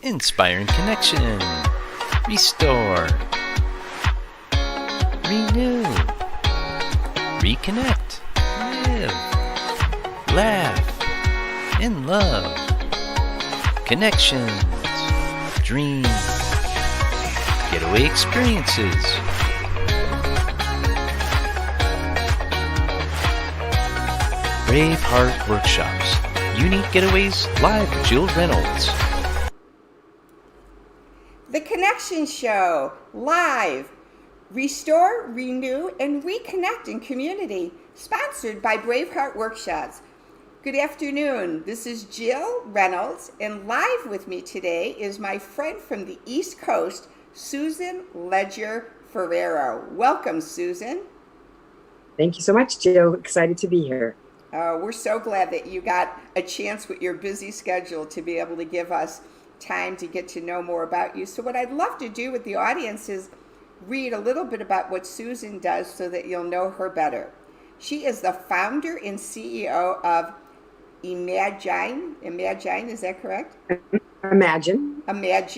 Inspiring connection. Restore. Renew. Reconnect. Live. Laugh. In love. Connections. Dream. Getaway Experiences. Braveheart Workshops. Unique Getaways live with Jill Reynolds. The Connection Show, live. Restore, renew, and reconnect in community. Sponsored by Braveheart Workshops. Good afternoon. This is Jill Reynolds, and live with me today is my friend from the East Coast, Susan Leger-Ferraro. Welcome, Susan. Thank you so much, Jill. Excited to be here. We're so glad that you got a chance with your busy schedule to be able to give us time to get to know more about you. So what I'd love to do with the audience is read a little bit about what Susan does so that you'll know her better. She is the founder and CEO of Imajine, is that correct? Imagine That.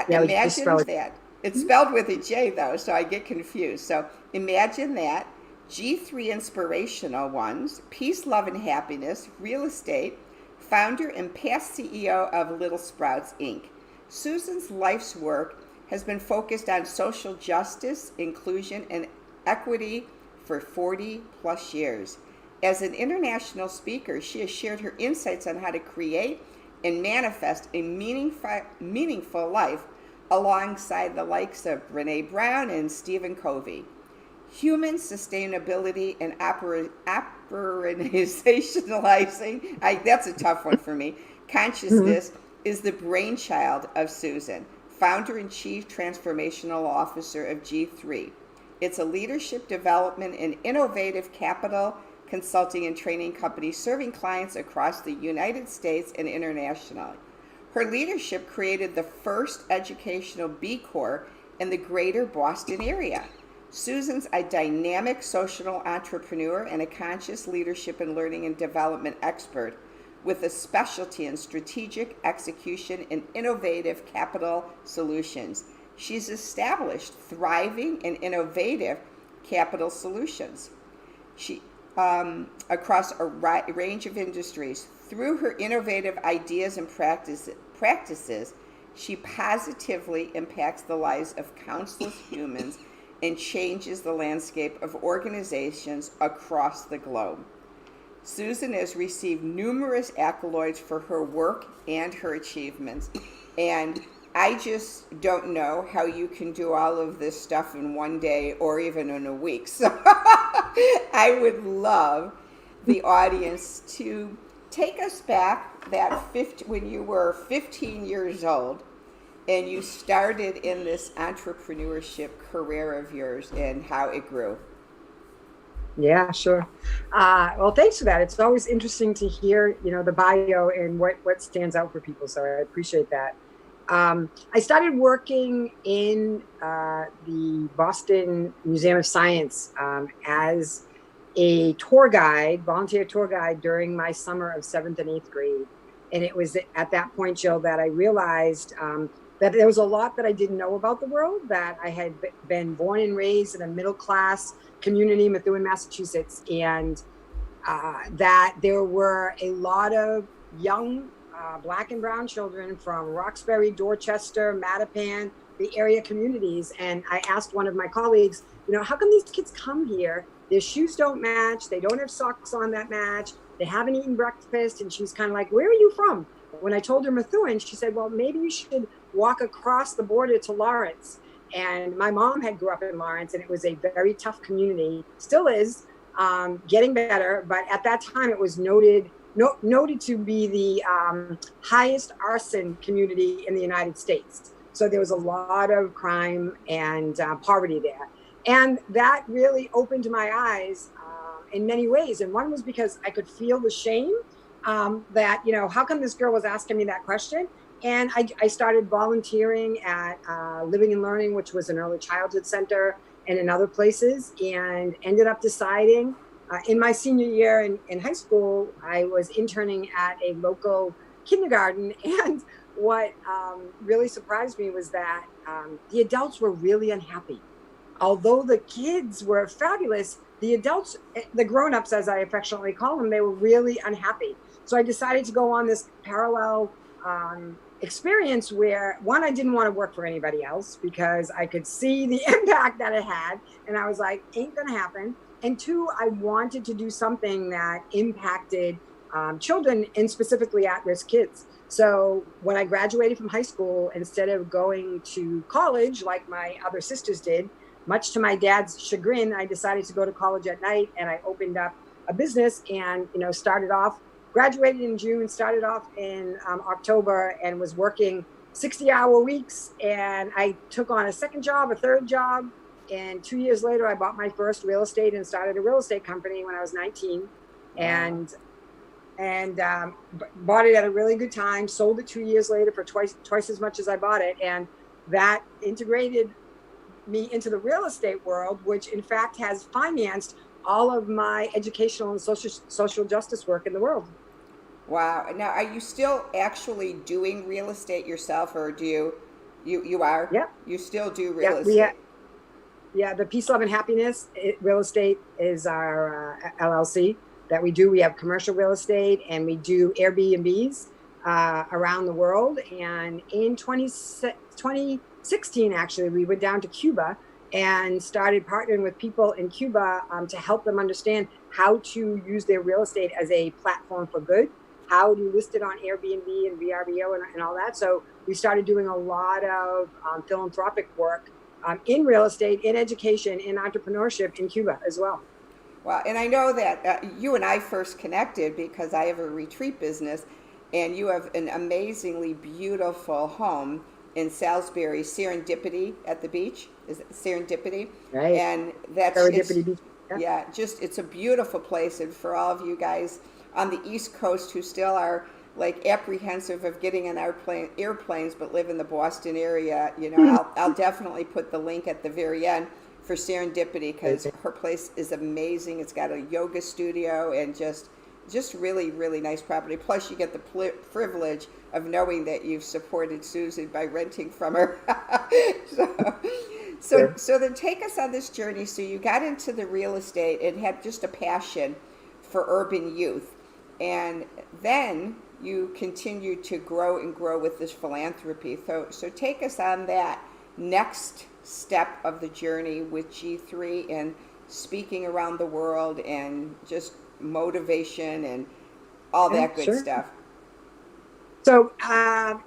Yeah, Imagine That. It's spelled with a J though, so I get confused. So Imagine That, G3 Inspirational Ones, Peace, Love, and Happiness, Real Estate, founder and past CEO of Little Sprouts, Inc. Susan's life's work has been focused on social justice, inclusion, and equity for 40 plus years. As an international speaker, she has shared her insights on how to create and manifest a meaningful life alongside the likes of Brene Brown and Stephen Covey. Human sustainability and operationalizing, that's a tough one for me. Consciousness is the brainchild of Susan, founder and chief transformational officer of G3. It's a leadership development and innovative capital consulting and training company serving clients across the United States and internationally. Her leadership created the first educational B Corp in the greater Boston area. Susan's a dynamic social entrepreneur and a conscious leadership and learning and development expert with a specialty in strategic execution and innovative capital solutions. She's established thriving and innovative capital solutions across a range of industries. Through her innovative ideas and practices, she positively impacts the lives of countless humans and changes the landscape of organizations across the globe. Susan has received numerous accolades for her work and her achievements, and I just don't know how you can do all of this stuff in one day or even in a week. So I would love the audience to take us back when you were 15 years old and you started in this entrepreneurship career of yours and how it grew. Yeah, sure. Well, thanks for that. It's always interesting to hear, the bio and what stands out for people. So I appreciate that. I started working in the Boston Museum of Science as a volunteer tour guide during my summer of 7th and 8th grade. And it was at that point, Jill, that I realized that there was a lot that I didn't know about the world, that I had been born and raised in a middle-class community, Methuen, Massachusetts, and that there were a lot of young Black and brown children from Roxbury, Dorchester, Mattapan, the area communities. And I asked one of my colleagues, how come these kids come here? Their shoes don't match. They don't have socks on that match. They haven't eaten breakfast. And she's kind of like, where are you from? When I told her Methuen, she said, well, maybe you should walk across the border to Lawrence. And my mom had grew up in Lawrence, and it was a very tough community, still is, getting better. But at that time, it was noted to be the highest arson community in the United States. So there was a lot of crime and poverty there. And that really opened my eyes in many ways. And one was because I could feel the shame that, how come this girl was asking me that question? And I started volunteering at Living and Learning, which was an early childhood center, and in other places, and ended up deciding in my senior year in high school, I was interning at a local kindergarten, and what really surprised me was that the adults were really unhappy. Although the kids were fabulous, the adults, the grown-ups, as I affectionately call them, they were really unhappy. So I decided to go on this parallel experience where, one, I didn't want to work for anybody else because I could see the impact that it had. And I was like, ain't going to happen. And two, I wanted to do something that impacted children, and specifically at-risk kids. So when I graduated from high school, instead of going to college like my other sisters did, much to my dad's chagrin, I decided to go to college at night, and I opened up a business and, started off, graduated in June, started off in October, and was working 60-hour weeks. And I took on a second job, a third job. And 2 years later, I bought my first real estate and started a real estate company when I was 19. Wow. And bought it at a really good time, sold it 2 years later for twice as much as I bought it. And that integrated me into the real estate world, which in fact has financed all of my educational and social justice work in the world. Wow. Now, are you still actually doing real estate yourself, or do you are? Yeah. You still do real estate? Yeah, the Peace, Love, and Happiness Real Estate is our LLC that we do. We have commercial real estate, and we do Airbnbs around the world. And in 2016, actually, we went down to Cuba and started partnering with people in Cuba to help them understand how to use their real estate as a platform for good, how to list it on Airbnb and VRBO and all that. So we started doing a lot of philanthropic work in real estate, in education, in entrepreneurship in Cuba as well. Well, and I know that you and I first connected because I have a retreat business, and you have an amazingly beautiful home in Salisbury, Serendipity at the beach. Is it Serendipity? Right. And that's Serendipity Beach. Yeah, it's a beautiful place. And for all of you guys on the East Coast who still are like apprehensive of getting on airplanes but live in the Boston area, I'll definitely put the link at the very end for Serendipity, because her place is amazing. It's got a yoga studio and just really, really nice property. Plus, you get the privilege of knowing that you've supported Susan by renting from her. So then take us on this journey. So you got into the real estate and had just a passion for urban youth. And then you continued to grow and grow with this philanthropy. So take us on that next step of the journey with G3 and speaking around the world and just motivation and all that good stuff. So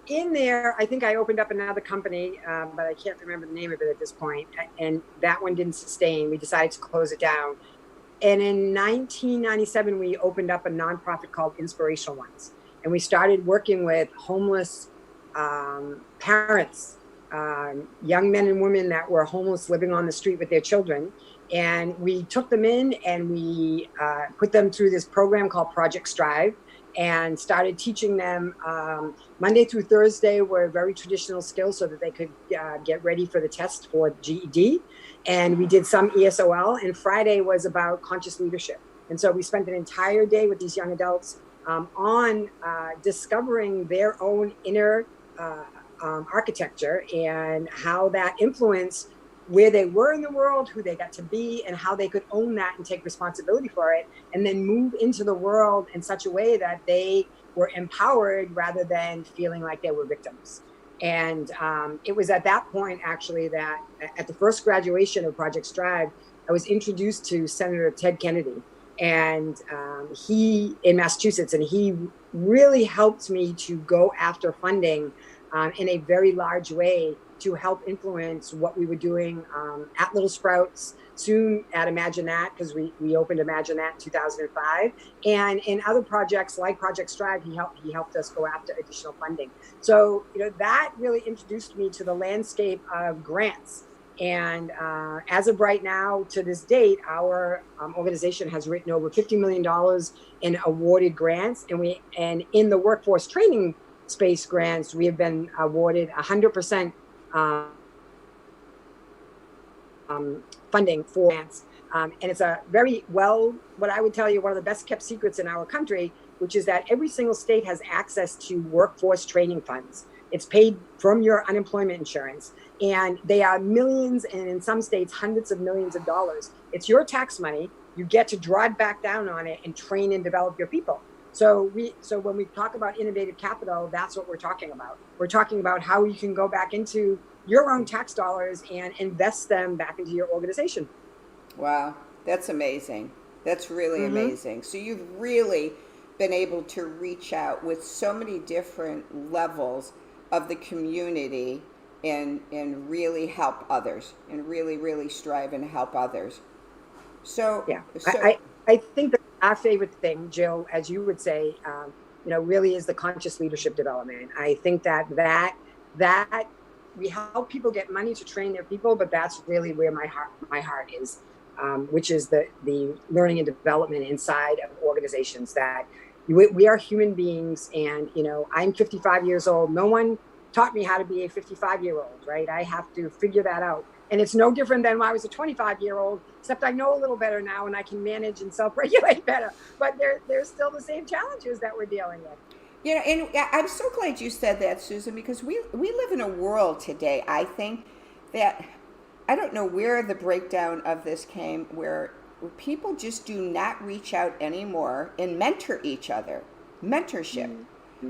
in there, I think I opened up another company, but I can't remember the name of it at this point. And that one didn't sustain. We decided to close it down. And in 1997, we opened up a nonprofit called Inspirational Ones. And we started working with homeless parents, young men and women that were homeless, living on the street with their children. And we took them in and we put them through this program called Project Strive, and started teaching them Monday through Thursday were very traditional skills so that they could get ready for the test for GED. And we did some ESOL, and Friday was about conscious leadership. And so we spent an entire day with these young adults on discovering their own inner architecture and how that influenced where they were in the world, who they got to be, and how they could own that and take responsibility for it, and then move into the world in such a way that they were empowered rather than feeling like they were victims. And it was at that point, actually, that at the first graduation of Project Strive, I was introduced to Senator Ted Kennedy, and he in Massachusetts, and he really helped me to go after funding in a very large way to help influence what we were doing at Little Sprouts, soon at Imajine That, because we opened Imajine That in 2005. And in other projects like Project Strive, he helped us go after additional funding. So, that really introduced me to the landscape of grants. And as of right now, to this date, our organization has written over $50 million in awarded grants. And in the workforce training space grants, we have been awarded 100% funding for grants. And it's a very what I would tell you, one of the best kept secrets in our country, which is that every single state has access to workforce training funds. It's paid from your unemployment insurance. And they are millions, and in some states, hundreds of millions of dollars. It's your tax money. You get to draw it back down on it and train and develop your people. So when we talk about innovative capital, that's what we're talking about. We're talking about how you can go back into your own tax dollars and invest them back into your organization. Wow, that's amazing. That's really amazing. So you've really been able to reach out with so many different levels of the community and really help others and really strive and help others. So Yeah, I think that our favorite thing, Jill, as you would say, really is the conscious leadership development. I think that we help people get money to train their people, but that's really where my heart is, which is the learning and development inside of organizations. That we are human beings, and I'm 55 years old. No one taught me how to be a 55-year-old, right? I have to figure that out. And it's no different than when I was a 25-year-old, except I know a little better now and I can manage and self-regulate better. But there's still the same challenges that we're dealing with. And I'm so glad you said that, Susan, because we live in a world today, I think, that I don't know where the breakdown of this came, where people just do not reach out anymore and mentor each other. Mentorship.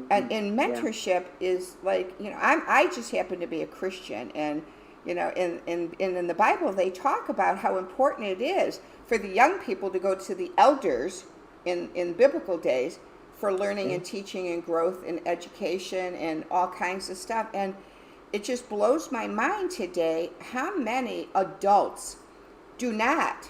And mentorship is like, I just happen to be a Christian, and in the Bible, they talk about how important it is for the young people to go to the elders in biblical days for learning and teaching and growth and education and all kinds of stuff. And it just blows my mind today how many adults do not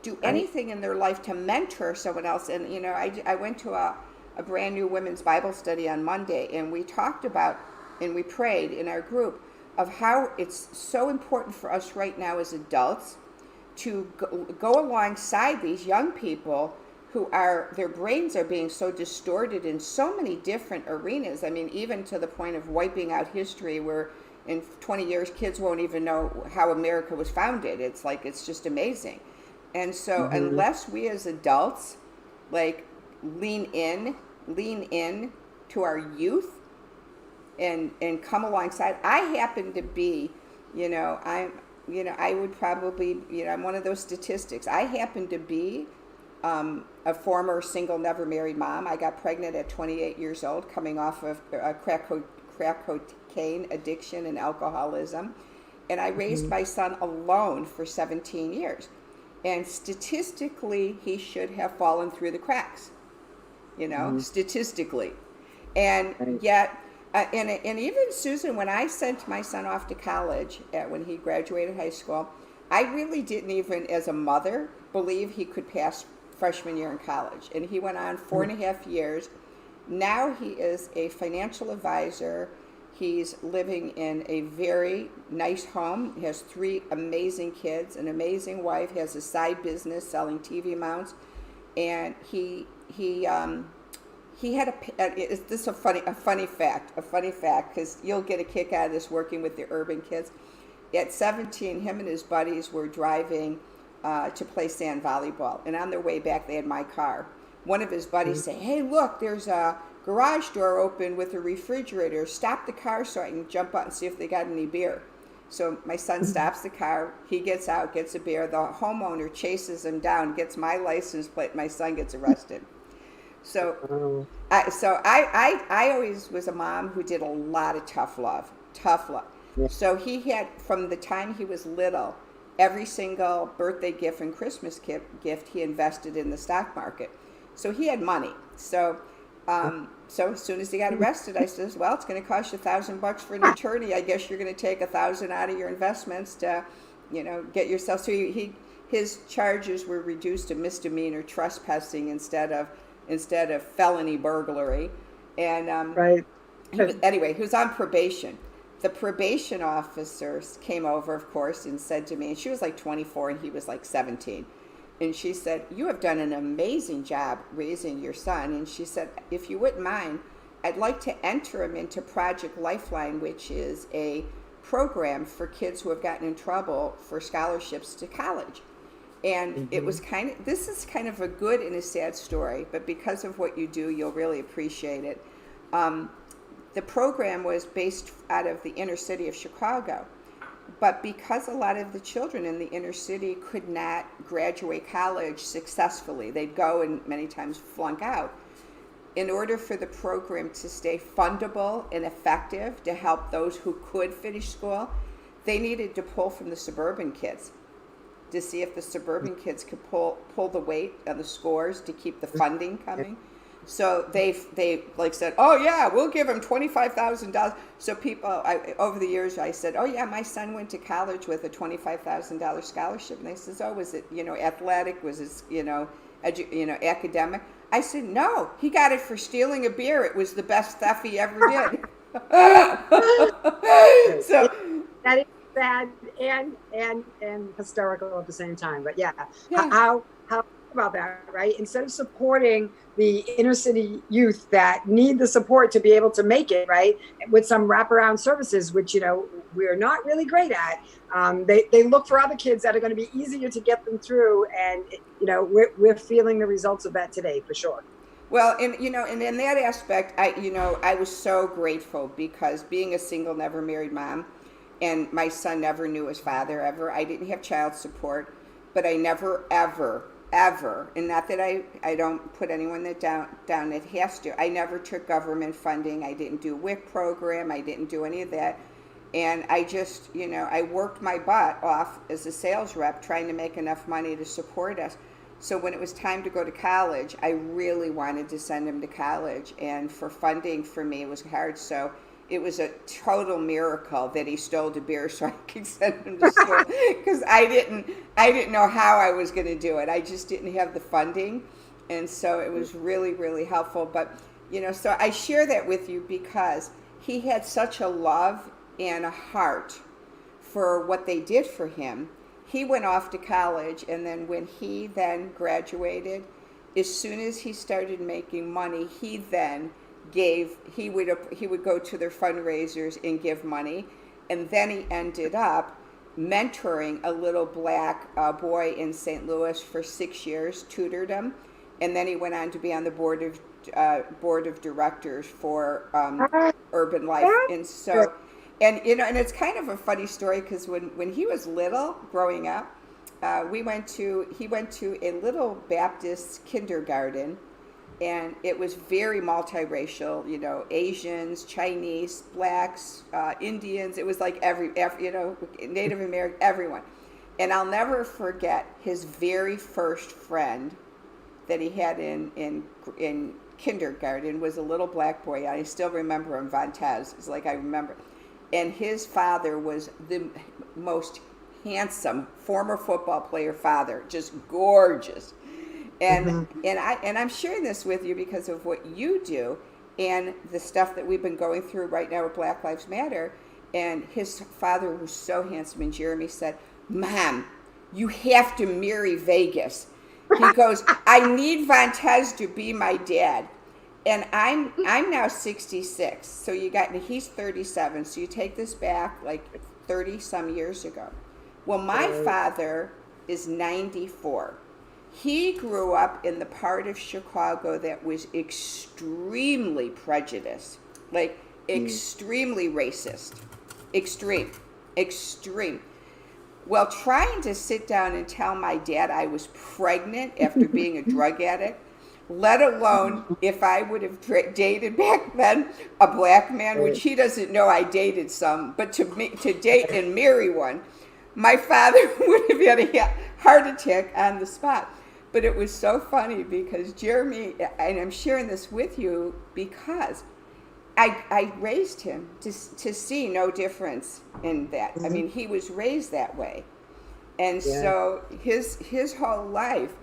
do anything in their life to mentor someone else. And, I went to a brand new women's Bible study on Monday, and we talked about and we prayed in our group of how it's so important for us right now as adults to go alongside these young people who their brains are being so distorted in so many different arenas. I mean, even to the point of wiping out history, where in 20 years kids won't even know how America was founded. It's like, it's just amazing. And so unless we as adults lean in to our youth and come alongside. I happen to be, I would probably, I'm one of those statistics. I happen to be a former single, never married mom. I got pregnant at 28 years old, coming off of crack cocaine addiction and alcoholism. And I raised my son alone for 17 years. And statistically, he should have fallen through the cracks, statistically. And yet, and even Susan, when I sent my son off to college, when he graduated high school, I really didn't even, as a mother, believe he could pass freshman year in college. And he went on 4.5 years. Now he is a financial advisor. He's living in a very nice home. He has 3 amazing kids, an amazing wife, has a side business selling TV mounts. And he had is this a funny fact, because you'll get a kick out of this working with the urban kids. At 17, him and his buddies were driving to play sand volleyball, and on their way back, they had my car. One of his buddies said, "Hey, look, there's a garage door open with a refrigerator. Stop the car so I can jump out and see if they got any beer." So my son stops the car. He gets out, gets a beer. The homeowner chases him down, gets my license plate. My son gets arrested. So, I always was a mom who did a lot of tough love. Yeah. So he had, from the time he was little, every single birthday gift and Christmas gift he invested in the stock market. So he had money. So as soon as he got arrested, I says, "Well, it's going to cost you $1,000 for an attorney. I guess you're going to take $1,000 out of your investments to, get yourself." So his charges were reduced to misdemeanor trespassing instead of felony burglary. And right. He was on probation. The probation officer came over, of course, and said to me, and she was like 24 and he was like 17. And she said, "You have done an amazing job raising your son." And she said, "If you wouldn't mind, I'd like to enter him into Project Lifeline, which is a program for kids who have gotten in trouble for scholarships to college." And it was this is kind of a good and a sad story, but because of what you do, you'll really appreciate it. the program was based out of the inner city of Chicago. But because a lot of the children in the inner city could not graduate college successfully, they'd go and many times flunk out. In order for the program to stay fundable and effective to help those who could finish school, they needed to pull from the suburban kids to see if the suburban kids could pull the weight on the scores to keep the funding coming. So they like said, oh yeah, we'll give him $25,000. So people, over the years, I said, oh yeah, my son went to college with a $25,000 scholarship, and they says, oh, was it athletic? Was it academic? I said, no, he got it for stealing a beer. It was the best theft he ever did. So that is sad and hysterical at the same time. But yeah. How about that, right? Instead of supporting the inner city youth that need the support to be able to make it, right, with some wraparound services, which we're not really great at, they look for other kids that are going to be easier to get them through, and we're feeling the results of that today for sure. Well, and in that aspect, I was so grateful, because being a single, never married mom, and my son never knew his father ever. I didn't have child support, but I never ever, and not that I don't put anyone that down that has to. I never took government funding. I didn't do a WIC program. I didn't do any of that. And I just, I worked my butt off as a sales rep trying to make enough money to support us. So when it was time to go to college, I really wanted to send him to college. And for funding for me, it was hard. So it was a total miracle that he stole the beer so I could send him to school, because I didn't know how I was going to do it. I just didn't have the funding, and so it was really, really helpful. But so I share that with you because he had such a love and a heart for what they did for him. He went off to college, and then when he then graduated, as soon as he started making money, he would go to their fundraisers and give money, and then he ended up mentoring a little black boy in St. Louis for 6 years, tutored him, and then he went on to be on the board of directors for Urban Life. And so, and it's kind of a funny story, because when he was little, growing up, he went to a little Baptist kindergarten. And it was very multiracial, Asians, Chinese, blacks, Indians. It was like Native American, everyone. And I'll never forget his very first friend that he had in kindergarten was a little black boy. I still remember him, Vontez. It's like I remember. And his father was the most handsome former football player father, just gorgeous. And I'm sharing this with you because of what you do and the stuff that we've been going through right now with Black Lives Matter. And his father was so handsome, and Jeremy said, "Mom, you have to marry Vegas." He goes, "I need Vontez to be my dad." And I'm now 66. So he's 37. So you take this back like 30 some years ago. Well, my father is 94. He grew up in the part of Chicago that was extremely prejudiced, like extremely racist, extreme. Well, trying to sit down and tell my dad I was pregnant after being a drug addict, let alone if I would have dated back then a black man, which he doesn't know I dated some, but to date and marry one, my father would have had a heart attack on the spot. But it was so funny because Jeremy, and I'm sharing this with you because I raised him to see no difference in that. I mean, he was raised that way. And so his whole life,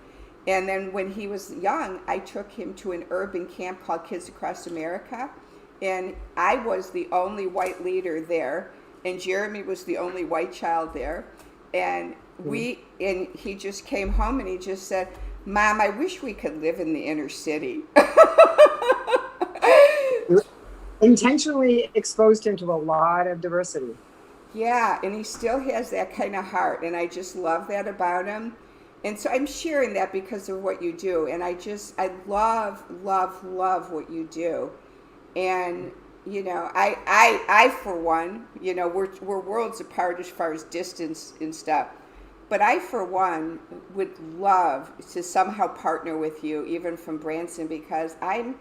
and then when he was young, I took him to an urban camp called Kids Across America. And I was the only white leader there, and Jeremy was the only white child there. And he just came home and he just said, "Mom, I wish we could live in the inner city." Intentionally exposed him to a lot of diversity. Yeah, and he still has that kind of heart, and I just love that about him. And so I'm sharing that because of what you do, and I love what you do. And I for one, we're worlds apart as far as distance and stuff. But I, for one, would love to somehow partner with you, even from Branson, because and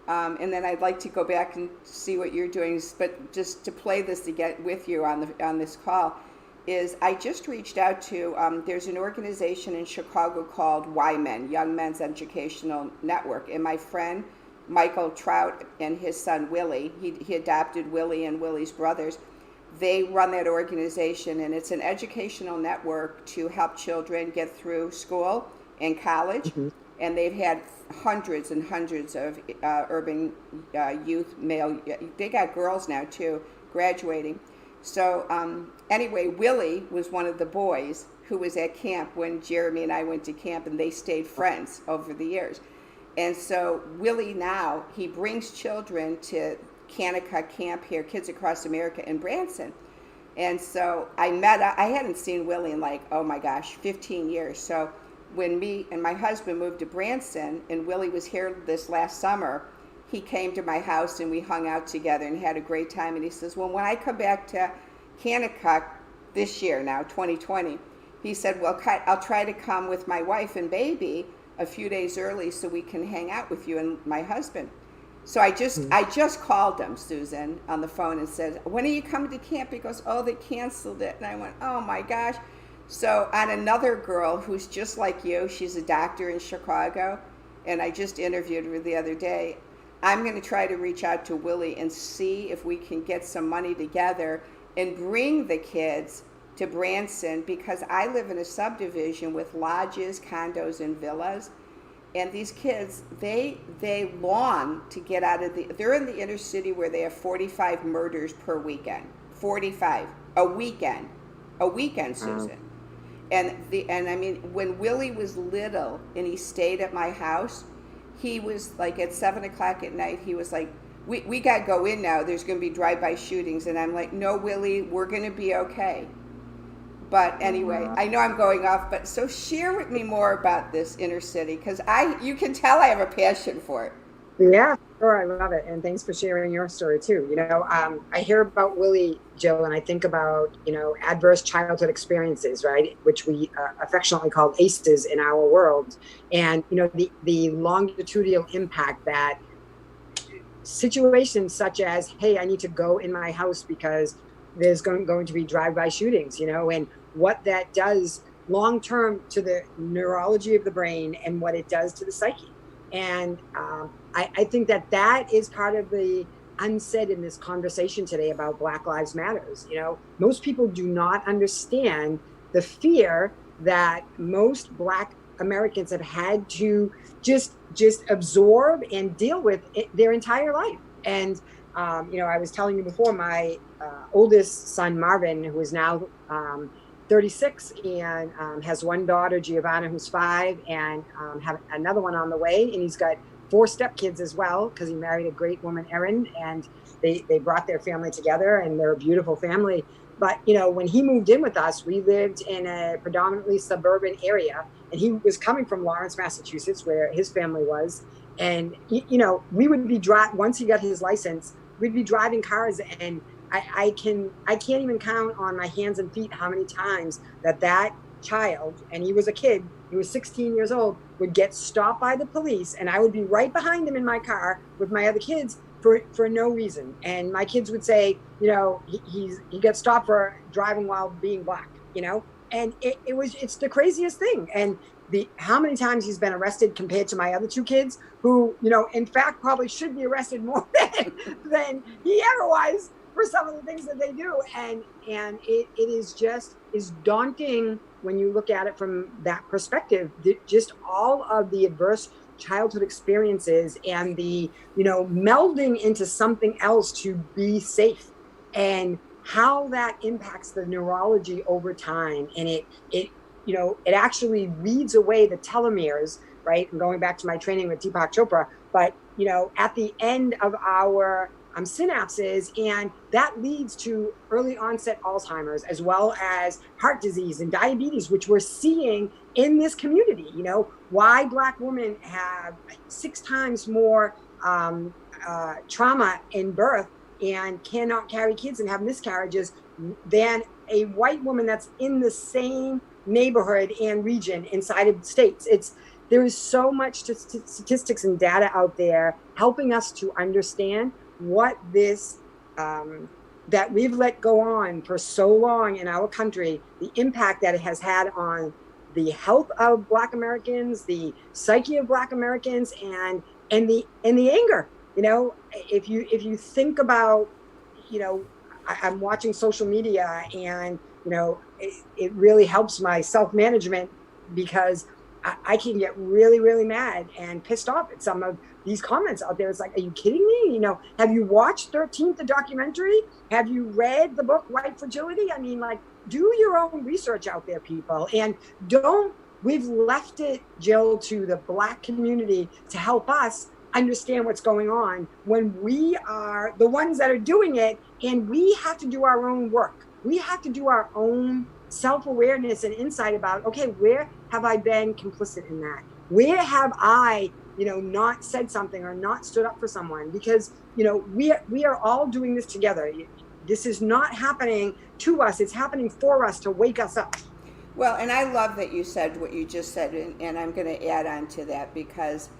then I'd like to go back and see what you're doing. But just to play this to get with you on this call, is I just reached out to, there's an organization in Chicago called YMen, Young Men's Educational Network. And my friend, Michael Trout, and his son, Willie, he adopted Willie and Willie's brothers. They run that organization, and it's an educational network to help children get through school and college. Mm-hmm. And they've had hundreds and hundreds of urban youth, male, they got girls now too, graduating. So anyway, Willie was one of the boys who was at camp when Jeremy and I went to camp, and they stayed friends over the years. And so Willie now, he brings children to Kanaka Camp here, Kids Across America in Branson. And so I hadn't seen Willie in 15 years. So when me and my husband moved to Branson, and Willie was here this last summer, he came to my house and we hung out together and had a great time. And he says, well, when I come back to Kanaka this year now, 2020, he said, well, I'll try to come with my wife and baby a few days early so we can hang out with you and my husband. So I just called him, Susan, on the phone and said, when are you coming to camp? He goes, oh, they canceled it. And I went, oh my gosh. So on another girl who's just like you, she's a doctor in Chicago, and I just interviewed her the other day. I'm going to try to reach out to Willie and see if we can get some money together and bring the kids to Branson, because I live in a subdivision with lodges, condos, and villas. And these kids, they long to get out of they're in the inner city where they have 45 murders per weekend. 45 a weekend, Susan. And I mean, when Willie was little and he stayed at my house, he was like at 7 o'clock at night, he was like, we got to go in now. There's going to be drive-by shootings. And I'm like, no, Willie, we're going to be okay. But anyway, I know I'm going off, but so share with me more about this inner city, because you can tell I have a passion for it. Yeah, sure. I love it. And thanks for sharing your story too. I hear about Willie, Jill, and I think about, adverse childhood experiences, right? Which we affectionately call ACEs in our world. And, the longitudinal impact that situations such as, hey, I need to go in my house because there's going to be drive-by shootings, and what that does long-term to the neurology of the brain and what it does to the psyche. And I think that is part of the unsaid in this conversation today about Black Lives Matters. Most people do not understand the fear that most Black Americans have had to just absorb and deal with their entire life. And I was telling you before, my oldest son, Marvin, who is now 36 and has one daughter, Giovanna, who's 5, and have another one on the way. And he's got 4 stepkids as well, because he married a great woman, Erin, and they brought their family together, and they're a beautiful family. But, when he moved in with us, we lived in a predominantly suburban area, and he was coming from Lawrence, Massachusetts, where his family was. And, we would be once he got his license, we'd be driving cars, and I can't even count on my hands and feet how many times that child, and he was a kid, he was 16 years old, would get stopped by the police, and I would be right behind him in my car with my other kids for no reason. And my kids would say, he got stopped for driving while being Black, and it's the craziest thing. And how many times he's been arrested compared to my other 2 kids who, in fact, probably should be arrested more than he ever was for some of the things that they do. And it is daunting when you look at it from that perspective, just all of the adverse childhood experiences and the, melding into something else to be safe, and how that impacts the neurology over time. And it actually reads away the telomeres, right? And going back to my training with Deepak Chopra, but, at the end of our synapses, and that leads to early onset Alzheimer's, as well as heart disease and diabetes, which we're seeing in this community. Why Black women have 6 times more trauma in birth and cannot carry kids and have miscarriages than a white woman that's in the same neighborhood and region inside of states. There is so much statistics and data out there helping us to understand what this that we've let go on for so long in our country, the impact that it has had on the health of Black Americans, the psyche of Black Americans, and the anger. If you think about, I'm watching social media, and it really helps my self-management, because I can get really, really mad and pissed off at some of these comments out there. It's like, are you kidding me? Have you watched 13th, the documentary? Have you read the book, White Fragility? I mean, like, do your own research out there, people. And we've left it, Jill, to the Black community to help us understand what's going on when we are the ones that are doing it, and we have to do our own work. We have to do our own self-awareness and insight about, okay, where have I been complicit in that? Where have I, not said something or not stood up for someone? Because, we are all doing this together. This is not happening to us. It's happening for us to wake us up. Well, and I love that you said what you just said, and I'm going to add on to that, because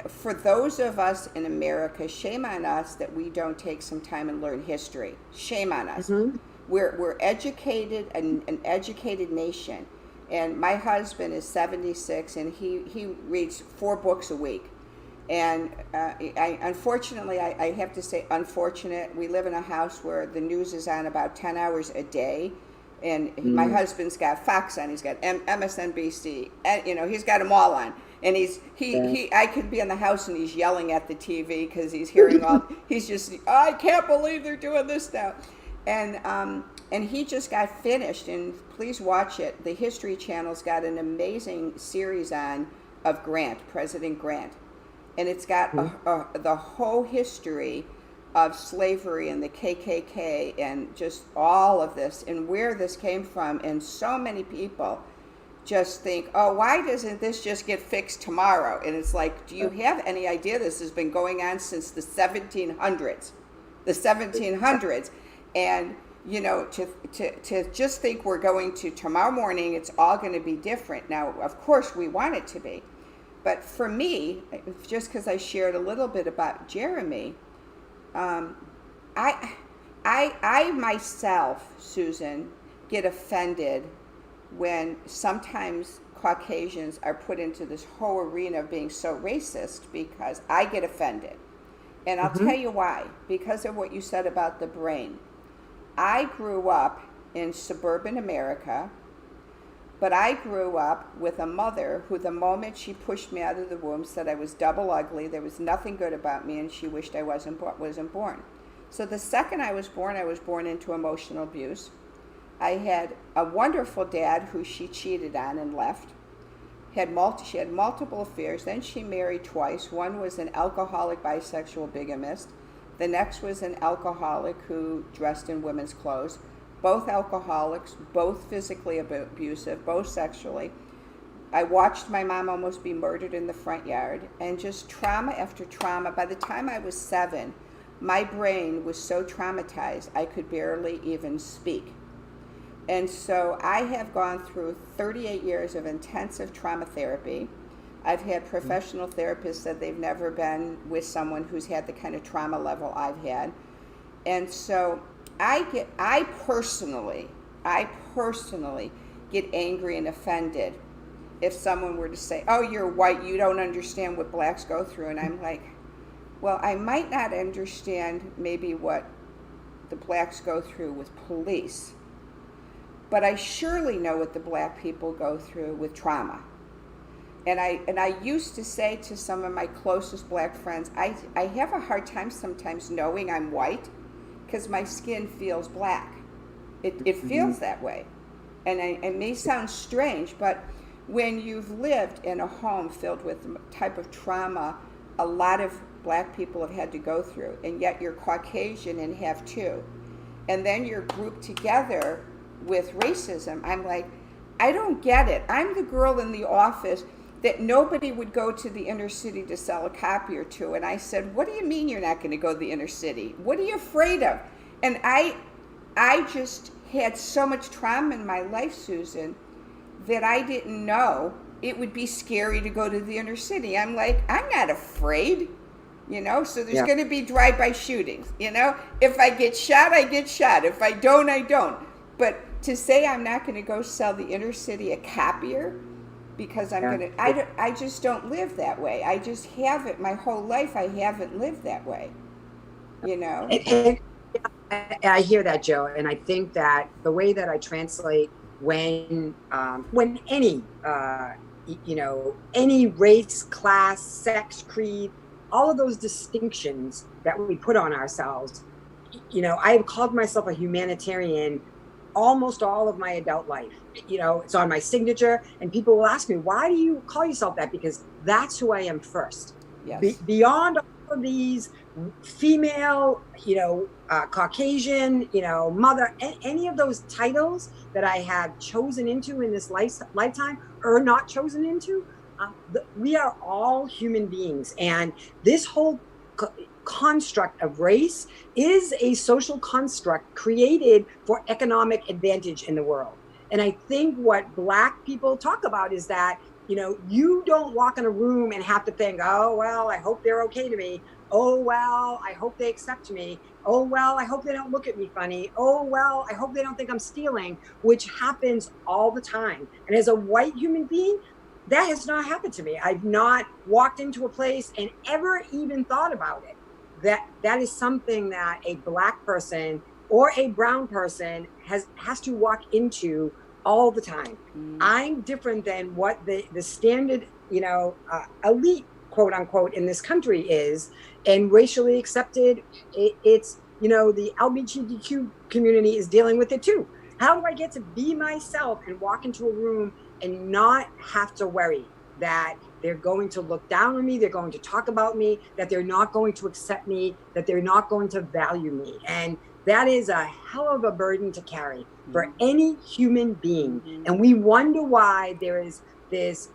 for those of us in America, shame on us that we don't take some time and learn history. Shame on us. Mm-hmm. We're educated, an educated nation. And my husband is 76, and he reads 4 books a week. And unfortunately, I have to say unfortunate, we live in a house where the news is on about 10 hours a day. And my husband's got Fox on, he's got MSNBC, and, he's got them all on. And I could be in the house and he's yelling at the TV because he's hearing he's just, I can't believe they're doing this now. And he just got finished, and please watch it. The History Channel's got an amazing series on of President Grant. And it's got the whole history of slavery and the KKK and just all of this and where this came from. And so many people just think, oh, why doesn't this just get fixed tomorrow? And it's like, do you have any idea this has been going on since the 1700s? The 1700s. And, to just think we're going to tomorrow morning, it's all going to be different. Now, of course, we want it to be. But for me, just because I shared a little bit about Jeremy, I myself, Susan, get offended when sometimes Caucasians are put into this whole arena of being so racist, because I get offended. And I'll tell you why. Because of what you said about the brain. I grew up in suburban America, but I grew up with a mother who, the moment she pushed me out of the womb, said I was double ugly, there was nothing good about me, and she wished I wasn't born. So the second I was born into emotional abuse. I had a wonderful dad who she cheated on and left. She had multiple affairs. Then she married twice. One was an alcoholic, bisexual bigamist. The next was an alcoholic who dressed in women's clothes. Both alcoholics, both physically abusive, both sexually. I watched my mom almost be murdered in the front yard, and just trauma after trauma. By the time I was 7, my brain was so traumatized I could barely even speak. And so I have gone through 38 years of intensive trauma therapy. I've had professional therapists that they've never been with someone who's had the kind of trauma level I've had. And so I personally get angry and offended if someone were to say, oh, you're white, you don't understand what blacks go through. And I'm like, well, I might not understand maybe what the blacks go through with police, but I surely know what the black people go through with trauma. And I used to say to some of my closest black friends, I have a hard time sometimes knowing I'm white because my skin feels black. It feels that way. And it may sound strange, but when you've lived in a home filled with the type of trauma a lot of black people have had to go through, and yet you're Caucasian and have too, and then you're grouped together with racism, I'm like, I don't get it. I'm the girl in the office that nobody would go to the inner city to sell a copy or two. And I said, what do you mean you're not going to go to the inner city? What are you afraid of? And I just had so much trauma in my life, Susan, that I didn't know it would be scary to go to the inner city. I'm like, I'm not afraid, so there's going to be drive-by shootings, if I get shot, I get shot. If I don't, I don't. But to say I'm not going to go sell the inner city a copier because I'm going to, I just don't live that way. I just haven't, my whole life I haven't lived that way, And I hear that, Joe, and I think that the way that I translate when any any race, class, sex, creed, all of those distinctions that we put on ourselves, I have called myself a humanitarian almost all of my adult life. It's on my signature, and people will ask me, why do you call yourself that? Because that's who I am first. Yes. Beyond all of these female, Caucasian, mother, any of those titles that I have chosen into in this lifetime or not chosen into, we are all human beings. And this whole construct of race is a social construct created for economic advantage in the world. And I think what Black people talk about is that, you don't walk in a room and have to think, oh, well, I hope they're okay to me. Oh, well, I hope they accept me. Oh, well, I hope they don't look at me funny. Oh, well, I hope they don't think I'm stealing, which happens all the time. And as a white human being, that has not happened to me. I've not walked into a place and ever even thought about it. That is something that a Black person or a brown person has to walk into all the time. I'm different than what the standard, elite, quote unquote, in this country is, and racially accepted. It's, the LGBTQ community is dealing with it too. How do I get to be myself and walk into a room and not have to worry that they're going to look down on me, they're going to talk about me, that they're not going to accept me, that they're not going to value me? And that is a hell of a burden to carry for any human being. And we wonder why there is this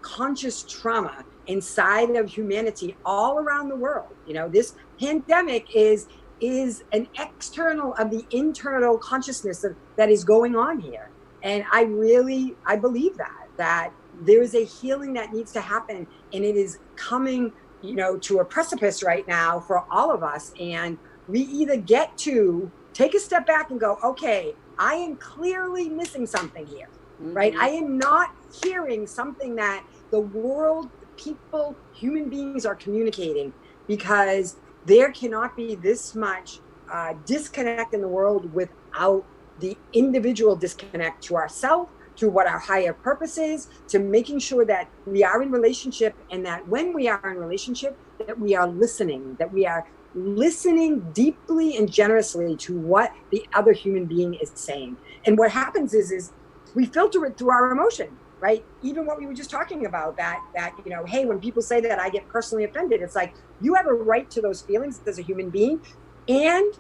conscious trauma inside of humanity all around the world. This pandemic is an external of the internal consciousness that is going on here. And I believe that there is a healing that needs to happen, and it is coming, to a precipice right now for all of us. And we either get to take a step back and go, okay, I am clearly missing something here, right? I am not hearing something that the world, people, human beings are communicating, because there cannot be this much disconnect in the world without the individual disconnect to ourselves, to what our higher purpose is, to making sure that we are in relationship, and that when we are in relationship, that we are listening deeply and generously to what the other human being is saying. And what happens is we filter it through our emotion, right? Even what we were just talking about, that hey, when people say that, I get personally offended. It's like, you have a right to those feelings as a human being, and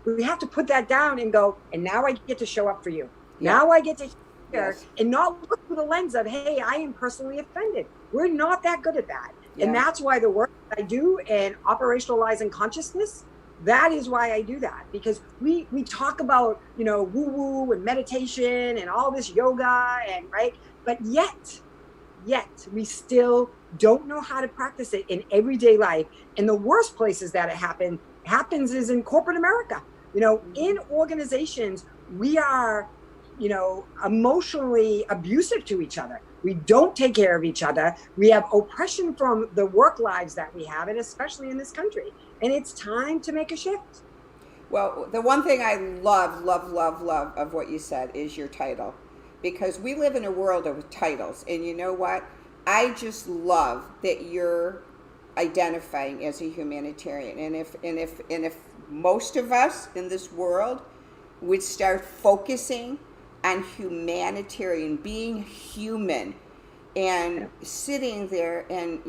we have to put that down and go, and now I get to show up for you. Now I get to hear and not look through the lens of, hey, I am personally offended. We're not that good at that. And that's why the work that I do in operationalizing consciousness, that is why I do that. Because we talk about, woo-woo and meditation and all this yoga, and right, but yet we still don't know how to practice it in everyday life. And the worst places that it happens is in corporate America. In organizations, we are emotionally abusive to each other. We don't take care of each other. We have oppression from the work lives that we have, and especially in this country. And it's time to make a shift. Well, the one thing I love of what you said is your title, because we live in a world of titles. And you know what? I just love that you're identifying as a humanitarian. And if most of us in this world would start focusing on humanitarian, being human, and sitting there and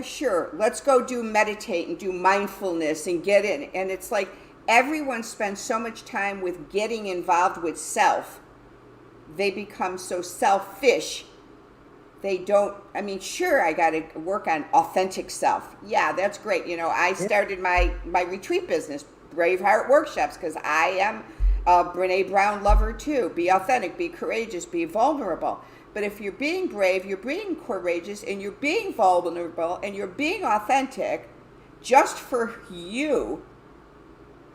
sure, let's go meditate and do mindfulness and get in. And it's like everyone spends so much time with getting involved with self they become so selfish. They don't, I mean, sure, I got to work on authentic self. Yeah, that's great. I started my retreat business, Braveheart Workshops, because I am a Brene Brown lover too. Be authentic, be courageous, be vulnerable. But if you're being brave, you're being courageous, and you're being vulnerable, and you're being authentic just for you,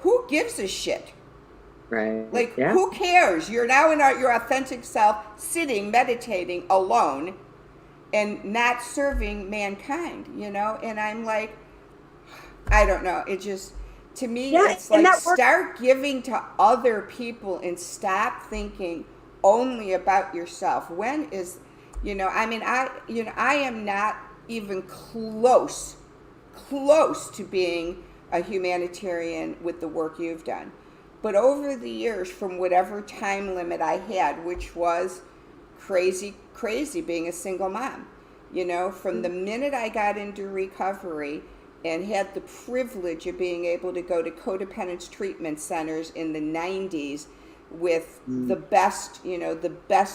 who gives a shit? Right. Like, who cares? You're now in your authentic self, sitting, meditating alone, and not serving mankind, And I'm like, I don't know. It just, to me, it's like, start giving to other people and stop thinking only about yourself. When is, I am not even close to being a humanitarian with the work you've done. But over the years, from whatever time limit I had, which was crazy being a single mom, from the minute I got into recovery and had the privilege of being able to go to codependence treatment centers in the 90s with the best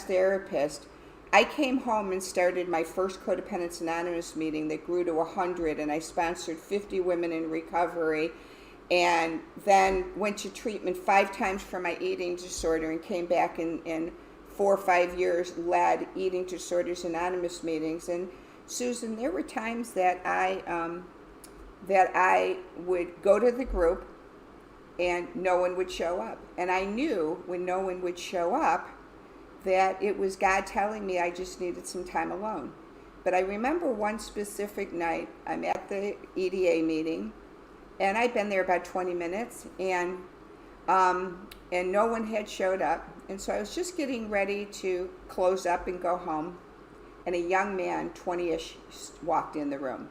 therapist, I came home and started my first Codependence Anonymous meeting that grew to 100, and I sponsored 50 women in recovery, and then went to treatment 5 times for my eating disorder, and came back in 4 or 5 years, led Eating Disorders Anonymous meetings. And Susan, there were times that I would go to the group and no one would show up. And I knew when no one would show up that it was God telling me I just needed some time alone. But I remember one specific night, I'm at the EDA meeting, and I'd been there about 20 minutes, and no one had showed up. And so I was just getting ready to close up and go home, and a young man, 20-ish, walked in the room.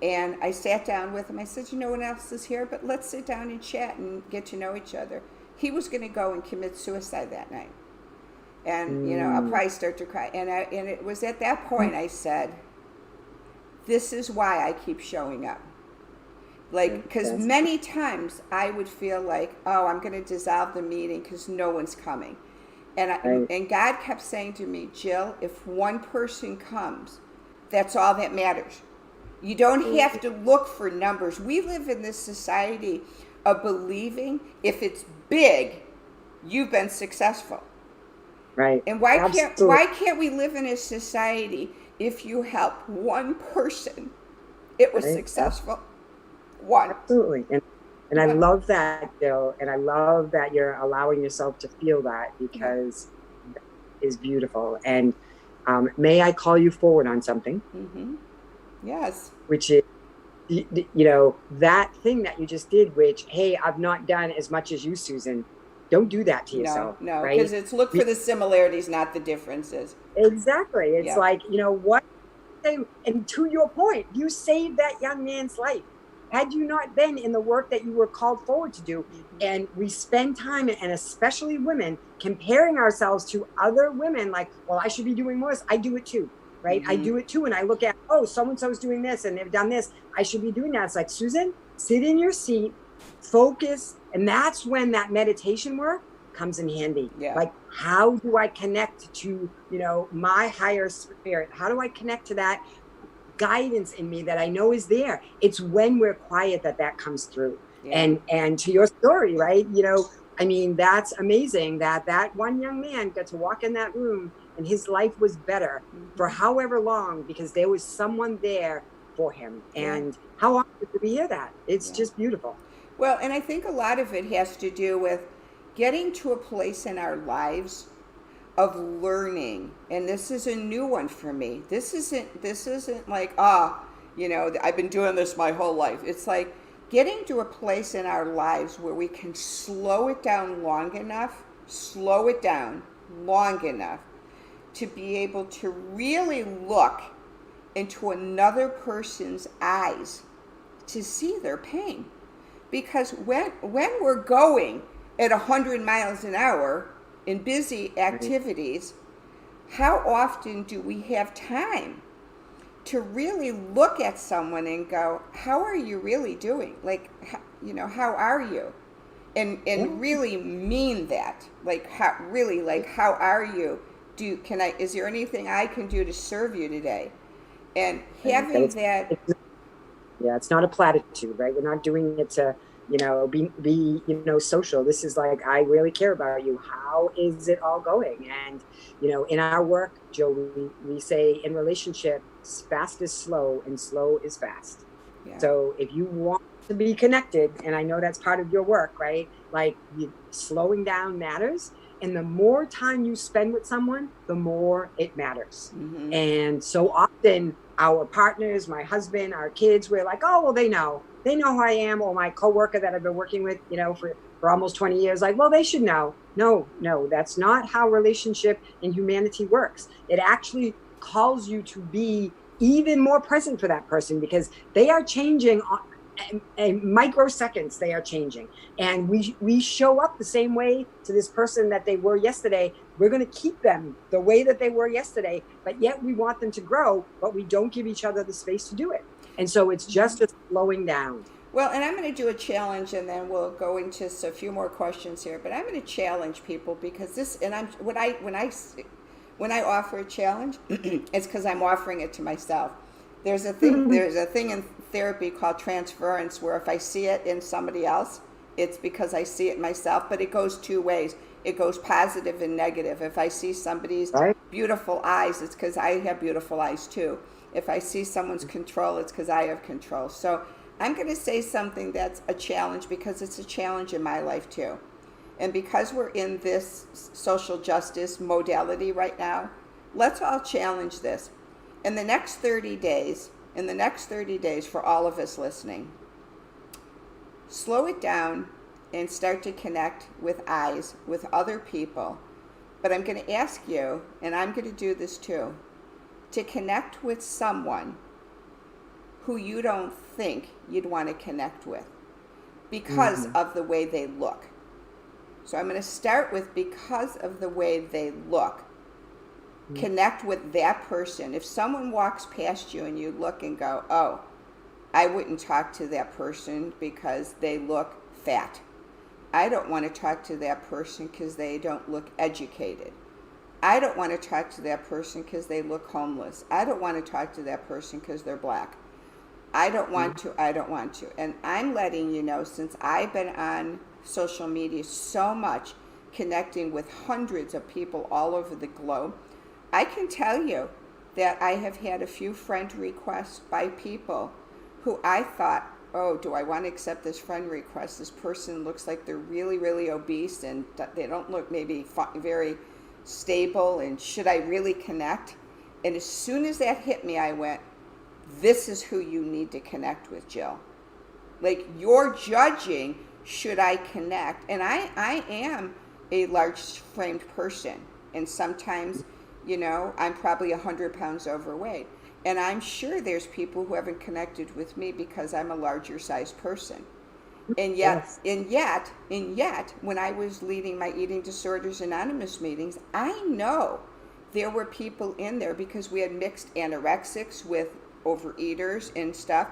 And I sat down with him. I said, no one else is here, but let's sit down and chat and get to know each other. He was going to go and commit suicide that night. And, I'll probably start to cry. And it was at that point I said, this is why I keep showing up. Like, because many times I would feel like, oh, I'm going to dissolve the meeting because no one's coming. And God kept saying to me, Jill, if one person comes, that's all that matters. You don't have to look for numbers. We live in this society of believing if it's big, you've been successful. Right. And why can't we live in a society if you help one person, it was successful? One. Absolutely. And I love that, Jill, and I love that you're allowing yourself to feel that, because that is beautiful. And may I call you forward on something? Mm-hmm. Yes. Which is, that thing that you just did, which, hey, I've not done as much as you, Susan. Don't do that to yourself. No, because it's look for the similarities, not the differences. Exactly. It's like, what? And to your point, you saved that young man's life. Had you not been in the work that you were called forward to do, and we spend time, and especially women, comparing ourselves to other women, like, well, I should be doing more. I do it too, right? I do it too. And I look at, oh, so-and-so's doing this and they've done this. I should be doing that. It's like, Susan, sit in your seat, focus. And that's when that meditation work comes in handy. Yeah. Like, how do I connect to, my higher spirit? How do I connect to that guidance in me that I know is there? It's when we're quiet that comes through. Yeah. And to your story, right? That's amazing that one young man got to walk in that room and his life was better for however long, because there was someone there for him. And how often do we hear that? It's just beautiful. Well, and I think a lot of it has to do with getting to a place in our lives of learning. And this is a new one for me. This isn't like, I've been doing this my whole life. It's like getting to a place in our lives where we can slow it down long enough to be able to really look into another person's eyes to see their pain. Because when we're going at 100 miles an hour in busy activities, how often do we have time to really look at someone and go, how are you really doing? Like, how are you? and really mean that. Like how are you? Is there anything I can do to serve you today? And having that. Yeah, it's not a platitude, right? We're not doing it to, be social. This is like, I really care about you. How is it all going? And, in our work, Joe, we say in relationships, fast is slow and slow is fast. Yeah. So if you want to be connected, and I know that's part of your work, right? Like slowing down matters. And the more time you spend with someone, the more it matters. Mm-hmm. And so often our partners, my husband, our kids, we're like, oh, well, they know who I am. Or my coworker that I've been working with, for almost 20 years, like, well, they should know. No, that's not how relationship and humanity works. It actually calls you to be even more present for that person, because they are changing in microseconds. They are changing, and we show up the same way to this person that they were yesterday. We're going to keep them the way that they were yesterday, but yet we want them to grow, but we don't give each other the space to do it. And so it's just a slowing down. Well, and I'm going to do a challenge, and then we'll go into a few more questions here. But I'm going to challenge people, because this, and I'm when I offer a challenge, it's because I'm offering it to myself. There's a thing in therapy called transference, where if I see it in somebody else, it's because I see it myself. But it goes two ways. It goes positive and negative. If I see somebody's beautiful eyes, it's because I have beautiful eyes too. If I see someone's control, it's because I have control. So I'm going to say something that's a challenge, because it's a challenge in my life too. And because we're in this social justice modality right now, let's all challenge this. In the next 30 days, for all of us listening, slow it down and start to connect with eyes, with other people. But I'm going to ask you, and I'm going to do this too, to connect with someone who you don't think you'd want to connect with because of the way they look. So I'm going to start with because of the way they look. Connect with that person. If someone walks past you and you look and go, oh, I wouldn't talk to that person because they look fat. I don't want to talk to that person because they don't look educated. I don't want to talk to that person because they look homeless. I don't want to talk to that person because they're black. I don't want to. And I'm letting you know, since I've been on social media so much, connecting with hundreds of people all over the globe, I can tell you that I have had a few friend requests by people who I thought, oh, do I want to accept this friend request? This person looks like they're really, really obese, and they don't look maybe very stable, and should I really connect? And as soon as that hit me, I went, this is who you need to connect with, Jill. Like, you're judging, should I connect? And I am a large framed person, and sometimes, I'm probably 100 pounds overweight. And I'm sure there's people who haven't connected with me because I'm a larger sized person. And yet, when I was leading my Eating Disorders Anonymous meetings, I know there were people in there because we had mixed anorexics with overeaters and stuff.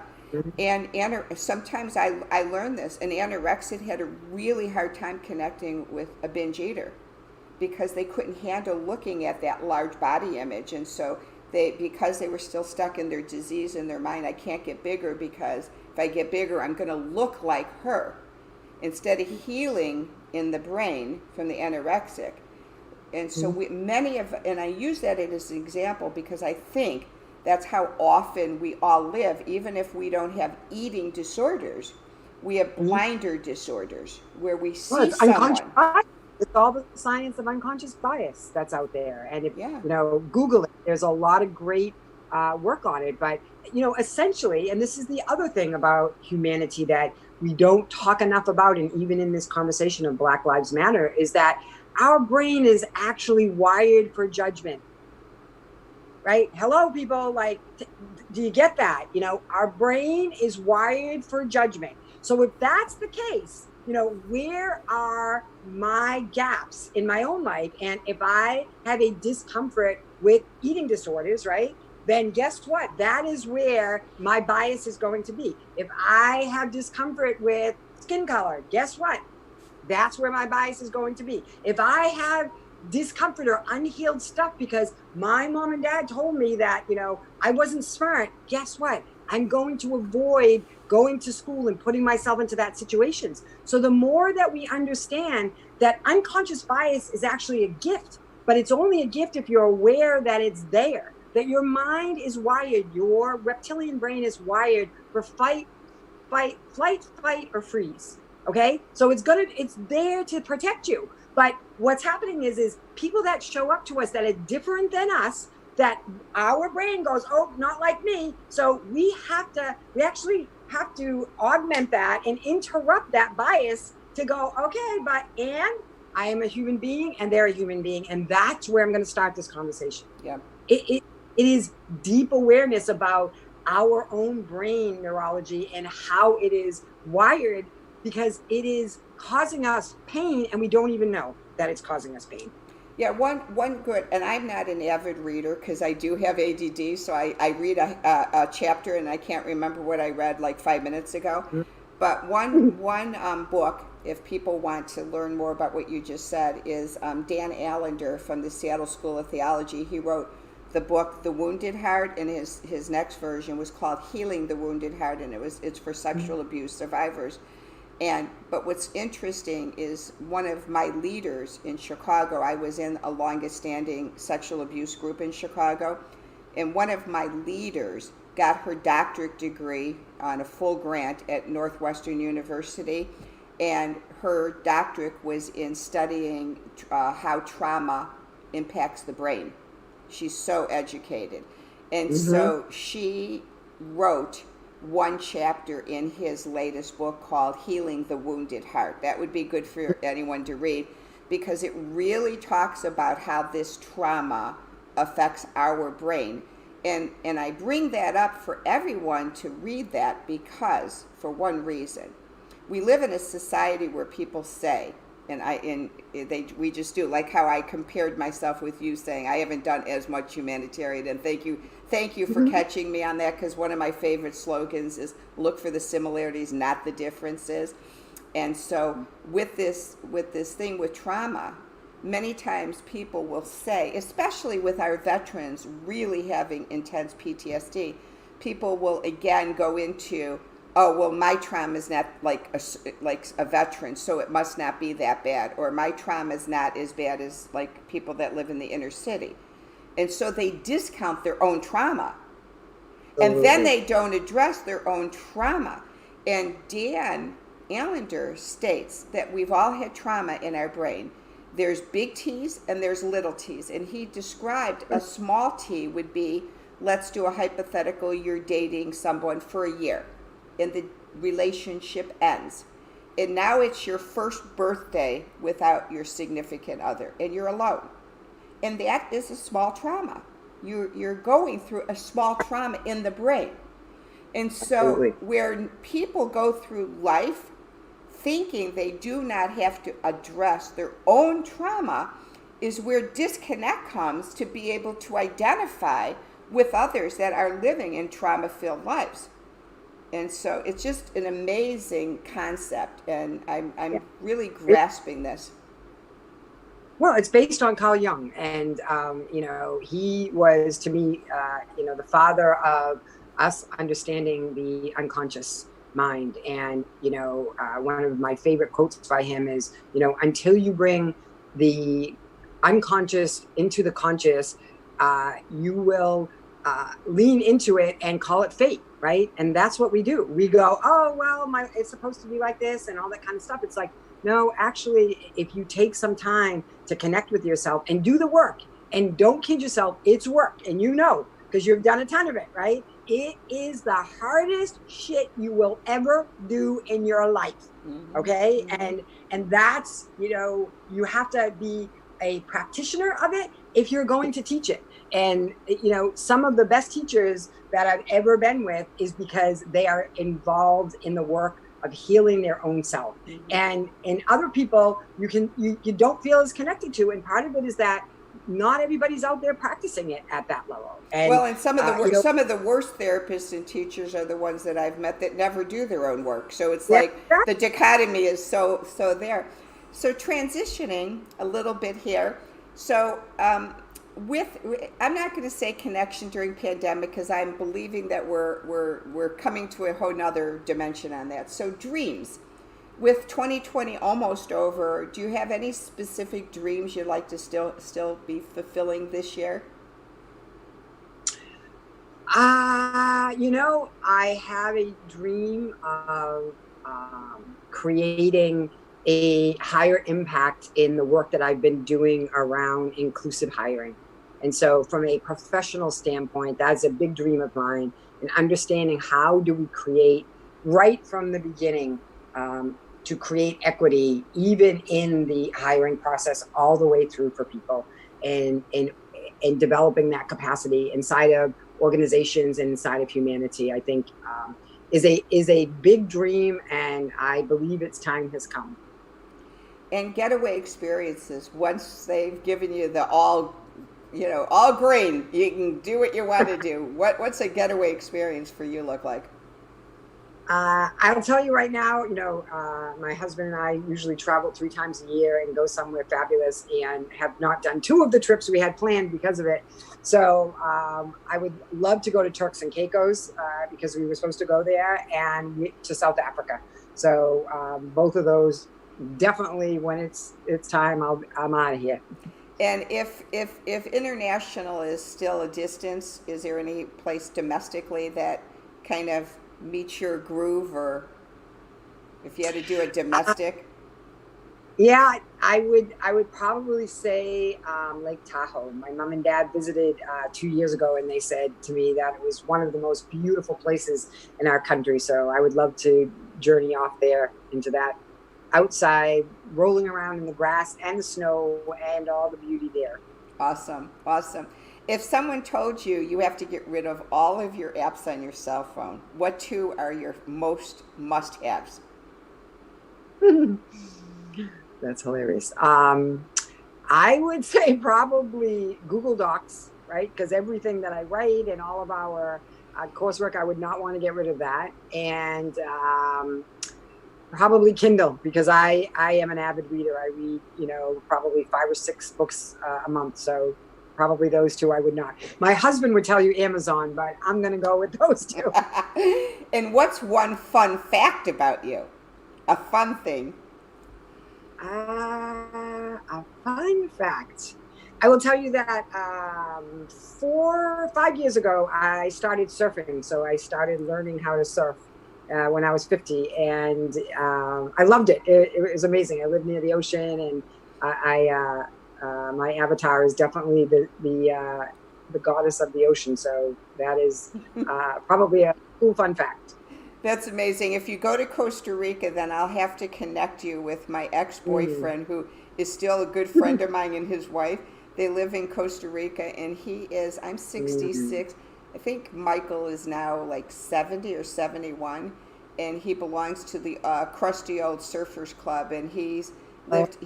And sometimes I learned this. An anorexic had a really hard time connecting with a binge eater because they couldn't handle looking at that large body image. And so because they were still stuck in their disease in their mind, I can't get bigger because if I get bigger, I'm going to look like her. Instead of healing in the brain from the anorexic. And so and I use that as an example because I think that's how often we all live. Even if we don't have eating disorders, we have blinder disorders where we see someone. It's all the science of unconscious bias that's out there. And if, Google it, there's a lot of great work on it. But, essentially, and this is the other thing about humanity that we don't talk enough about, and even in this conversation of Black Lives Matter, is that our brain is actually wired for judgment. Right? Hello, people. Like, do you get that? Our brain is wired for judgment. So if that's the case, where are my gaps in my own life? And if I have a discomfort with eating disorders, right, then guess what? That is where my bias is going to be. If I have discomfort with skin color, guess what? that's where my bias is going to be. If I have discomfort or unhealed stuff because my mom and dad told me that, I wasn't smart, guess what? I'm going to avoid going to school and putting myself into that situations. So the more that we understand that unconscious bias is actually a gift, but it's only a gift if you're aware that it's there, that your mind is wired, your reptilian brain is wired for flight, or freeze. Okay. So it's there to protect you. But what's happening is people that show up to us that are different than us, that our brain goes, oh, not like me. So we actually have to augment that and interrupt that bias to go, okay, and I am a human being and they're a human being. And that's where I'm going to start this conversation. Yeah. It is deep awareness about our own brain neurology and how it is wired, because it is causing us pain and we don't even know that it's causing us pain. Yeah, one good, and I'm not an avid reader because I do have ADD, so I read a chapter and I can't remember what I read like 5 minutes ago. Mm-hmm. But one book, if people want to learn more about what you just said, is Dan Allender from the Seattle School of Theology. He wrote the book The Wounded Heart, and his next version was called Healing the Wounded Heart, and it's for sexual abuse survivors. But what's interesting is one of my leaders in Chicago, I was in a longest standing sexual abuse group in Chicago, and one of my leaders got her doctorate degree on a full grant at Northwestern University, and her doctorate was in studying how trauma impacts the brain. She's so educated. And so she wrote one chapter in his latest book called Healing the Wounded Heart. That would be good for anyone to read, because it really talks about how this trauma affects our brain. And I bring that up for everyone to read that because, for one reason, we live in a society where people say, we just do, like how I compared myself with you, saying I haven't done as much humanitarian, and thank you for catching me on that, because one of my favorite slogans is look for the similarities, not the differences. And so with this thing with trauma, many times people will say, especially with our veterans really having intense PTSD, people will again go into, oh, well, my trauma is not like a veteran, so it must not be that bad. Or my trauma is not as bad as like people that live in the inner city. And so they discount their own trauma. And then they don't address their own trauma. And Dan Allender states that we've all had trauma in our brain. There's big T's and there's little t's. And he described a small t would be, let's do a hypothetical, you're dating someone for a year and the relationship ends. And now it's your first birthday without your significant other and you're alone. And that is a small trauma. You're going through a small trauma in the brain. And so where people go through life thinking they do not have to address their own trauma is where disconnect comes to be able to identify with others that are living in trauma-filled lives. And so it's just an amazing concept, and I'm really grasping this. Well, it's based on Carl Jung, and he was, to me, the father of us understanding the unconscious mind. And one of my favorite quotes by him is, until you bring the unconscious into the conscious, you will lean into it and call it fate, right? And that's what we do. We go, oh, well, it's supposed to be like this and all that kind of stuff. It's like, no, actually, if you take some time to connect with yourself and do the work, and don't kid yourself, it's work. And because you've done a ton of it, right? It is the hardest shit you will ever do in your life, okay? Mm-hmm. And that's, you have to be a practitioner of it if you're going to teach it. And, some of the best teachers that I've ever been with is because they are involved in the work of healing their own self. Mm-hmm. And other people you don't feel as connected to. And part of it is that not everybody's out there practicing it at that level. And some of the worst therapists and teachers are the ones that I've met that never do their own work. So it's like the dichotomy is so there. So transitioning a little bit here. So I'm not going to say connection during pandemic because I'm believing that we're coming to a whole nother dimension on that. So dreams. With 2020 almost over, do you have any specific dreams you'd like to still be fulfilling this year? I have a dream of creating a higher impact in the work that I've been doing around inclusive hiring. And so from a professional standpoint, that's a big dream of mine, and understanding how do we create right from the beginning to create equity, even in the hiring process, all the way through for people, and developing that capacity inside of organizations and inside of humanity, I think is a big dream, and I believe its time has come. And Getaway Experiences, once they've given you the all green, you can do what you want to do. What's a getaway experience for you look like? I'll tell you right now, my husband and I usually travel 3 times a year and go somewhere fabulous, and have not done 2 of the trips we had planned because of it. So I would love to go to Turks and Caicos because we were supposed to go there, and to South Africa. So both of those, definitely when it's time, I'm out of here. And if international is still a distance, is there any place domestically that kind of meets your groove, or if you had to do a domestic? Yeah, I would probably say Lake Tahoe. My mom and dad visited 2 years ago, and they said to me that it was one of the most beautiful places in our country. So I would love to journey off there into that, outside, rolling around in the grass and the snow and all the beauty there. Awesome. If someone told you you have to get rid of all of your apps on your cell phone, what 2 are your most must-haves? That's hilarious. I would say probably Google Docs, right? Because everything that I write and all of our coursework, I would not want to get rid of that. And probably Kindle, because I am an avid reader. I read, probably 5 or 6 books a month. So probably those 2 I would not. My husband would tell you Amazon, but I'm going to go with those 2. And what's one fun fact about you? A fun thing. A fun fact. I will tell you that 4 or 5 years ago, I started surfing. So I started learning how to surf when I was 50, and I loved it. It was amazing. I lived near the ocean, and my avatar is definitely the goddess of the ocean. So that is probably a cool fun fact. That's amazing. If you go to Costa Rica, then I'll have to connect you with my ex-boyfriend, who is still a good friend of mine, and his wife. They live in Costa Rica, and I'm 66. I think Michael is now like 70 or 71, and he belongs to the crusty old surfers club, and he lived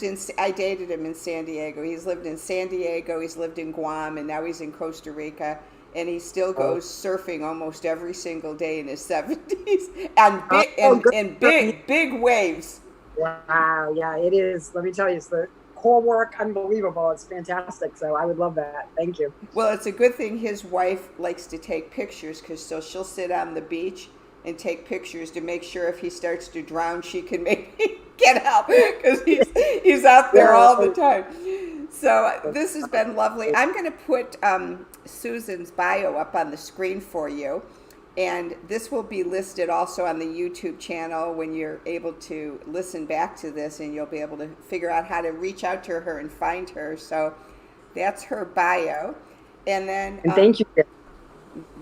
in, I dated him in San Diego. He's lived in San Diego, he's lived in Guam, and now he's in Costa Rica. And he still goes surfing almost every single day in his 70s, and big waves. Wow, yeah, it is. Let me tell you, it's the core work, unbelievable. It's fantastic. So I would love that. Thank you. Well, it's a good thing his wife likes to take pictures, so she'll sit on the beach and take pictures to make sure if he starts to drown, she can maybe get help, because he's out there all the time. So this has been lovely. I'm going to put Susan's bio up on the screen for you, and this will be listed also on the YouTube channel when you're able to listen back to this, and you'll be able to figure out how to reach out to her and find her. So that's her bio. And then thank you.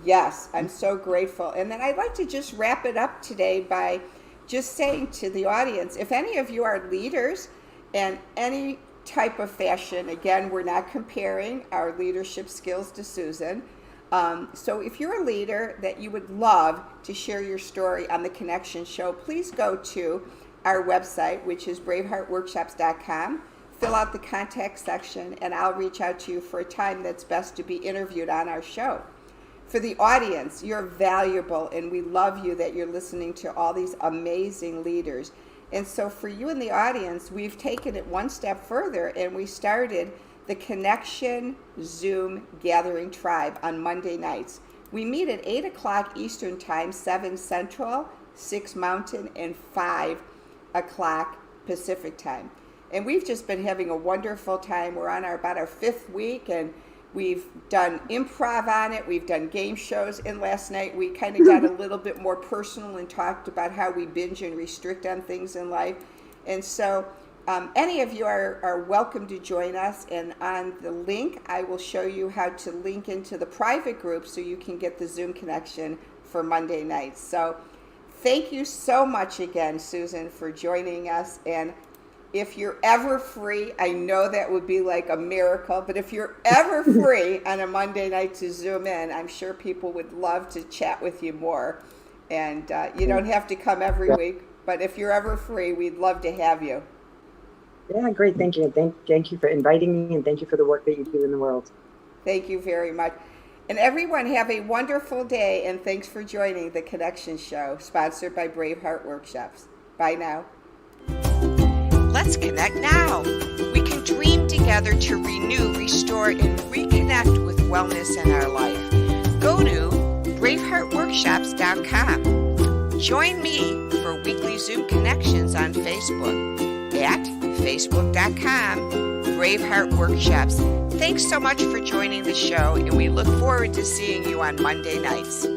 Yes, I'm so grateful. And then I'd like to just wrap it up today by just saying to the audience, if any of you are leaders and any type of fashion, again, we're not comparing our leadership skills to Susan. So if you're a leader that you would love to share your story on the Connection Show, please go to our website, which is braveheartworkshops.com. Fill out the contact section, and I'll reach out to you for a time that's best to be interviewed on our show. For the audience, you're valuable, and we love you that you're listening to all these amazing leaders. And so for you in the audience, we've taken it one step further, and we started the Connection Zoom Gathering Tribe on Monday nights. We meet at 8 o'clock Eastern Time, 7 Central, 6 Mountain, and 5 o'clock Pacific Time. And we've just been having a wonderful time. We're on about our 5th week, and we've done improv on it. We've done game shows. And last night we kind of got a little bit more personal and talked about how we binge and restrict on things in life. And so any of you are welcome to join us. And on the link, I will show you how to link into the private group so you can get the Zoom connection for Monday nights. So thank you so much again, Susan, for joining us. And if you're ever free, I know that would be like a miracle, but if you're ever free on a Monday night to Zoom in, I'm sure people would love to chat with you more. And you don't have to come every week, but if you're ever free, we'd love to have you. Yeah, great. Thank you. Thank you for inviting me, and thank you for the work that you do in the world. Thank you very much. And everyone, have a wonderful day, and thanks for joining the Connection Show, sponsored by Braveheart Workshops. Bye now. Let's connect now. We can dream together to renew, restore, and reconnect with wellness in our life. Go to braveheartworkshops.com. Join me for weekly Zoom connections on Facebook at facebook.com Braveheart Workshops. Thanks so much for joining the show, and we look forward to seeing you on Monday nights.